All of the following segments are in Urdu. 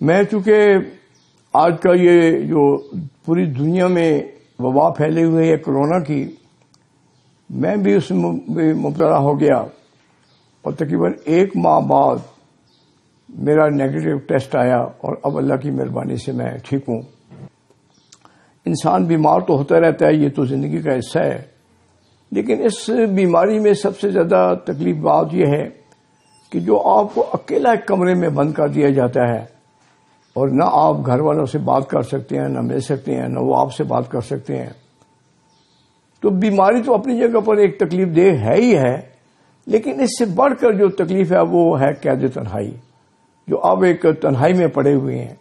میں چونکہ آج کا یہ جو پوری دنیا میں وبا پھیلے ہوئے ہے کرونا کی، میں بھی اس میں مبتلا ہو گیا اور تقریباً 1 ماہ بعد میرا نیگیٹو ٹیسٹ آیا اور اب اللہ کی مہربانی سے میں ٹھیک ہوں۔ انسان بیمار تو ہوتا رہتا ہے، یہ تو زندگی کا حصہ ہے، لیکن اس بیماری میں سب سے زیادہ تکلیف بات یہ ہے کہ جو آپ کو اکیلا ایک کمرے میں بند کر دیا جاتا ہے اور نہ آپ گھر والوں سے بات کر سکتے ہیں، نہ مل سکتے ہیں، نہ وہ آپ سے بات کر سکتے ہیں، تو بیماری تو اپنی جگہ پر ایک تکلیف دہ ہے ہی ہے، لیکن اس سے بڑھ کر جو تکلیف ہے وہ ہے قید تنہائی، جو اب ایک تنہائی میں پڑے ہوئے ہیں۔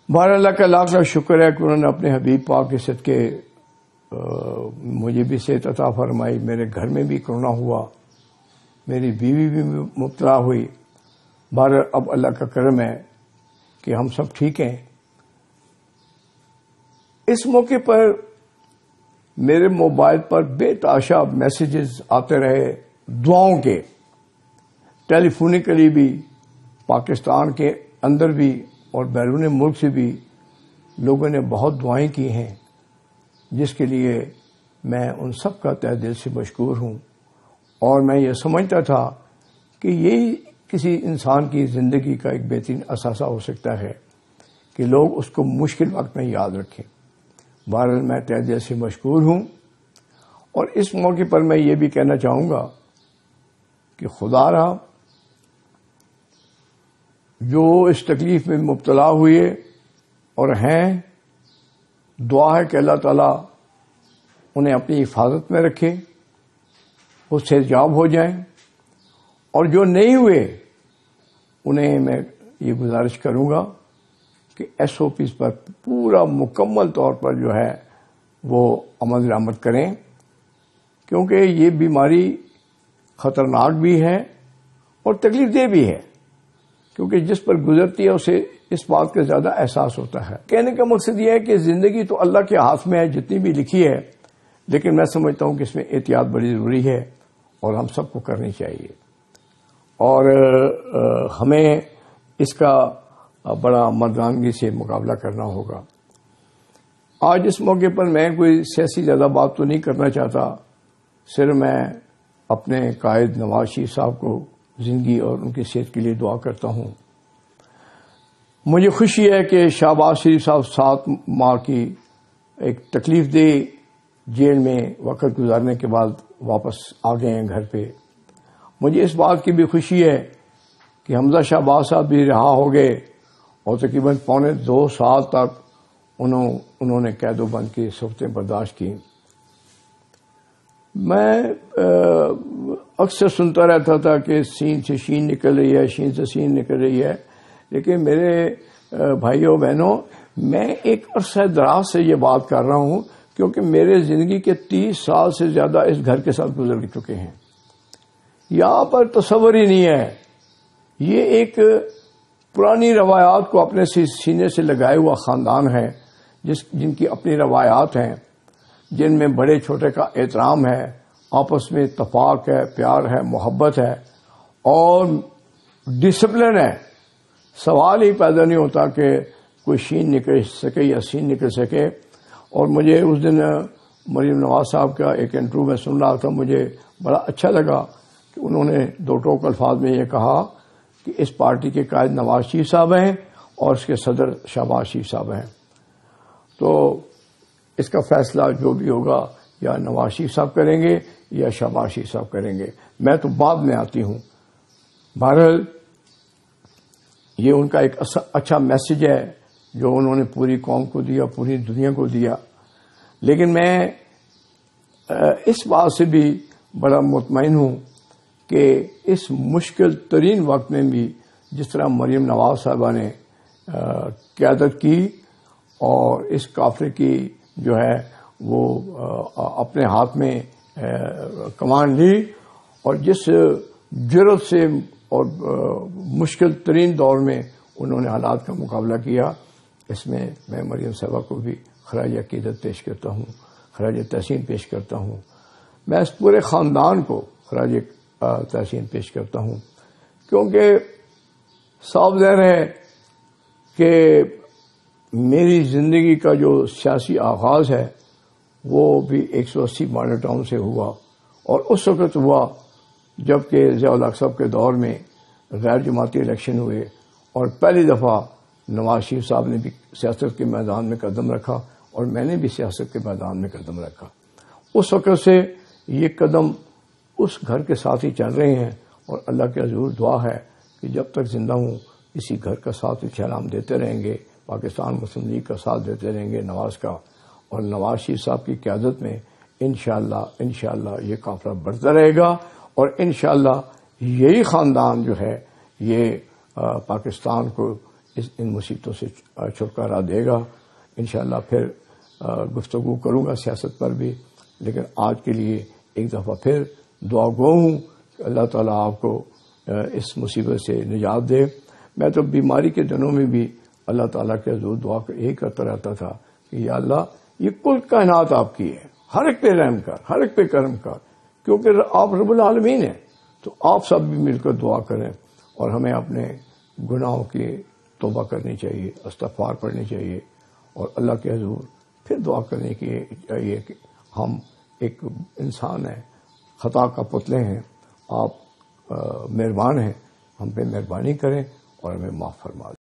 بہر اللہ کا لاکھ لاکھ شکر ہے کہ انہوں نے اپنے حبیب پاک کے صدقے مجھے بھی صحت عطا فرمائی۔ میرے گھر میں بھی کرونا ہوا، میری بیوی بھی مبتلا ہوئی۔ بہر اب اللہ کا کرم ہے کہ ہم سب ٹھیک ہیں۔ اس موقع پر میرے موبائل پر بے تحاشا میسیجز آتے رہے دعاؤں کے، ٹیلی فونکلی بھی، پاکستان کے اندر بھی اور بیرون ملک سے بھی لوگوں نے بہت دعائیں کی ہیں، جس کے لیے میں ان سب کا تہ دل سے مشکور ہوں۔ اور میں یہ سمجھتا تھا کہ یہی کسی انسان کی زندگی کا ایک بہترین اثاثہ ہو سکتا ہے کہ لوگ اس کو مشکل وقت میں یاد رکھیں۔ بہرحال میں تہ دل سے مشکور ہوں، اور اس موقع پر میں یہ بھی کہنا چاہوں گا کہ خدا را جو اس تکلیف میں مبتلا ہوئے اور ہیں، دعا ہے کہ اللہ تعالیٰ انہیں اپنی حفاظت میں رکھے، وہ صحتیاب ہو جائیں، اور جو نہیں ہوئے انہیں میں یہ گزارش کروں گا کہ SOPs پر پورا مکمل طور پر جو ہے وہ عمل درآمد کریں، کیونکہ یہ بیماری خطرناک بھی ہے اور تکلیف دہ بھی ہے، کیونکہ جس پر گزرتی ہے اسے اس بات کا زیادہ احساس ہوتا ہے۔ کہنے کا مقصد یہ ہے کہ زندگی تو اللہ کے ہاتھ میں ہے جتنی بھی لکھی ہے، لیکن میں سمجھتا ہوں کہ اس میں احتیاط بڑی ضروری ہے اور ہم سب کو کرنی چاہیے، اور ہمیں اس کا بڑا مردانگی سے مقابلہ کرنا ہوگا۔ آج اس موقع پر میں کوئی سیاسی زیادہ بات تو نہیں کرنا چاہتا، صرف میں اپنے قائد نواز شریف صاحب کو زندگی اور ان کی صحت کے لیے دعا کرتا ہوں۔ مجھے خوشی ہے کہ شہباز شریف صاحب 7 ماہ کی ایک تکلیف دہ جیل میں وقت گزارنے کے بعد واپس آ گئے ہیں گھر پہ۔ مجھے اس بات کی بھی خوشی ہے کہ حمزہ شہباز صاحب بھی رہا ہو گئے اور تقریباً 2.25 سال تک انہوں نے قید و بند کی صفتیں برداشت کی۔ میں اکثر سنتا رہتا تھا کہ سین سے شین نکل رہی ہے، شین سے سین نکل رہی ہے، لیکن میرے بھائیوں بہنوں، میں ایک عرصہ دراز سے یہ بات کر رہا ہوں، کیونکہ میرے زندگی کے 30 سال سے زیادہ اس گھر کے ساتھ گزر چکے ہیں۔ یہاں پر تصور ہی نہیں ہے، یہ ایک پرانی روایات کو اپنے سینے سے لگائے ہوا خاندان ہے، جن کی اپنی روایات ہیں، جن میں بڑے چھوٹے کا احترام ہے، آپس میں اتفاق ہے، پیار ہے، محبت ہے اور ڈسپلن ہے۔ سوال ہی پیدا نہیں ہوتا کہ کوئی شین نکل سکے یا سین نکل سکے۔ اور مجھے اس دن مریم نواز صاحب کا ایک انٹرویو میں سن رہا تھا، مجھے بڑا اچھا لگا کہ انہوں نے 2 ٹوک الفاظ میں یہ کہا کہ اس پارٹی کے قائد نواز شریف صاحب ہیں اور اس کے صدر شہباز شریف صاحب ہیں۔ تو اس کا فیصلہ جو بھی ہوگا یا نواز شریف صاحب کریں گے یا شہباز شریف صاحب کریں گے، میں تو بعد میں آتی ہوں۔ بہرحال یہ ان کا ایک اچھا میسج ہے جو انہوں نے پوری قوم کو دیا، پوری دنیا کو دیا، لیکن میں اس بات سے بھی بڑا مطمئن ہوں کہ اس مشکل ترین وقت میں بھی جس طرح مریم نواز صاحبہ نے قیادت کی اور اس قافلے کی جو ہے وہ اپنے ہاتھ میں کمان لی، اور جس جرأت سے اور مشکل ترین دور میں انہوں نے حالات کا مقابلہ کیا، اس میں میں مریم صاحبہ کو بھی خراج عقیدت پیش کرتا ہوں، خراج تحسین پیش کرتا ہوں۔ میں اس پورے خاندان کو خراج تحسین پیش کرتا ہوں، کیونکہ صاف ظاہر ہے کہ میری زندگی کا جو سیاسی آغاز ہے وہ بھی 180 ماڈل ٹاؤن سے ہوا، اور اس وقت ہوا جبکہ ضیاء الحق صاحب کے دور میں غیر جماعتی الیکشن ہوئے، اور پہلی دفعہ نواز شریف صاحب نے بھی سیاست کے میدان میں قدم رکھا اور میں نے بھی سیاست کے میدان میں قدم رکھا۔ اس وقت سے یہ قدم اس گھر کے ساتھ ہی چل رہے ہیں، اور اللہ کے حضور دعا ہے کہ جب تک زندہ ہوں اسی گھر کا ساتھ انشاءاللہ ہم دیتے رہیں گے، پاکستان مسلم لیگ کا ساتھ دیتے رہیں گے نواز کا، اور نواز شریف صاحب کی قیادت میں انشاءاللہ یہ قافلہ بڑھتا رہے گا، اور انشاءاللہ یہی خاندان جو ہے یہ پاکستان کو ان مصیبتوں سے چھٹکارا دے گا۔ انشاءاللہ پھر گفتگو کروں گا سیاست پر بھی، لیکن آج کے لیے ایک دفعہ پھر دعا گو ہوں کہ اللہ تعالیٰ آپ کو اس مصیبت سے نجات دے۔ میں تو بیماری کے دنوں میں بھی اللہ تعالیٰ کے حضور دعا یہی کرتا رہتا تھا کہ یا اللہ یہ کل کائنات آپ کی ہے، ہر ایک پہ رحم کر، ہر ایک پہ کرم کر، کیونکہ آپ رب العالمین ہیں۔ تو آپ سب بھی مل کر دعا کریں، اور ہمیں اپنے گناہوں کی توبہ کرنی چاہیے، استغفار پڑھنی چاہیے، اور اللہ کے حضور پھر دعا کرنے کی چاہیے کہ ہم ایک انسان ہیں، خطا کا پتلے ہیں، آپ مہربان ہیں، ہم پہ مہربانی کریں اور ہمیں معاف فرما دیں۔